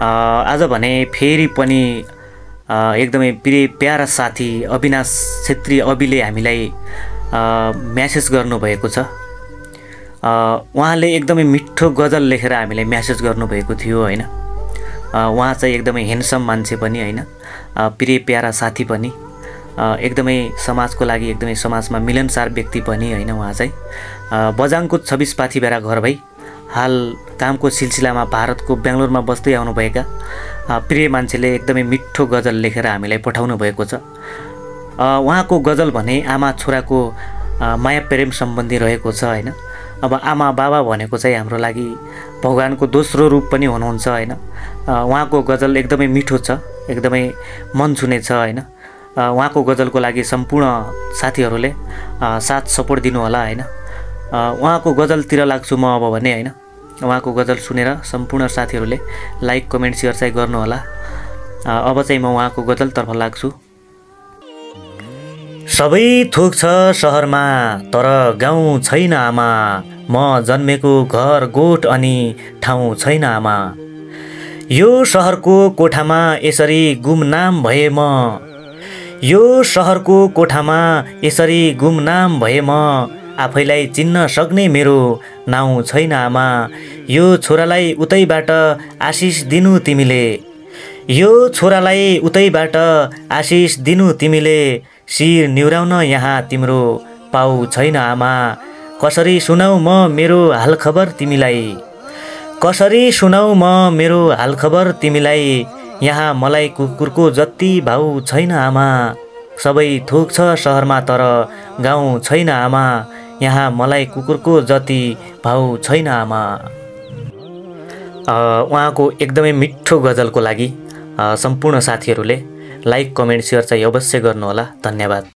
आज भने फेरि पनि एकदमै प्यारा साथी अविनाश छेत्री अविले हामीलाई म्यासेज गर्नुभएको छ। उहाँले एकदमै मिठो गजल लेखेर हामीलाई म्यासेज गर्नुभएको थियो हैन। उहाँ चाहिँ एकदमै ह्यान्डसम मान्छे पनि हैन, प्यारा साथी पनि, एकदमै समाजको लागि एकदमै समाजमा मिलनसार व्यक्ति पनि हैन। उहाँ चाहिँ बजाङको 26 पाथीभेरा घर भई हाल कामको सिलसिलामा भारतको बेङ्गलोरमा बस्दै आउनुभएका प्रिय मान्छेले एकदमै मिठो गजल लेखेर हामीलाई पठाउनु भएको छ। उहाँको गजल भने आमा छोराको माया प्रेम सम्बन्धी रहेको छ हैन। अब आमा बाबा भनेको चाहिँ हाम्रो लागि भगवानको दोस्रो रूप पनि हुनुहुन्छ हैन। उहाँको गजल एकदमै मिठो छ, एकदमै मन छुने छ हैन। उहाँको गजलको लागि सम्पूर्ण साथीहरूले साथ सपोर्ट दिनु होला हैन। उहाँको गजलतिर लाग्छु म अब भने हैन। उहाँको गजल सुनेर सम्पूर्ण साथीहरूले लाइक कमेन्ट सेयर चाहिँ गर्नु होला। अब चाहिँ म उहाँको गजलतर्फ लाग्छु। सबै थोक छ सहरमा तर गाउँ छैन आमा, म जन्मेको घर गोठ अनि ठाउँ छैन आमा। यो सहरको कोठामा यसरी गुमनाम भए म, यो सहरको कोठामा यसरी गुमनाम भए म, आफैलाई चिन्न सक्ने मेरो नाउँ छैन आमा। यो छोरालाई उतैबाट आशिष दिनु तिमीले, यो छोरालाई उतैबाट आशिष दिनु तिमीले, शिर निहुराउन यहाँ तिम्रो पाउ छैन आमा। कसरी सुनाऊ म मेरो हालखबर तिमीलाई, कसरी सुनाऊ म मेरो हालखबर तिमीलाई, यहाँ मलाई कुकुरको जति भाउ छैन आमा। सबै थोक छ सहरमा तर गाउँ छैन आमा, यहाँ मलाई कुकुरको जति भाउ छैन आमा। उहाँको एकदमै मिठो गजलको लागि सम्पूर्ण साथीहरूले लाइक कमेन्ट सेयर चाहिँ अवश्य गर्नुहोला। धन्यवाद।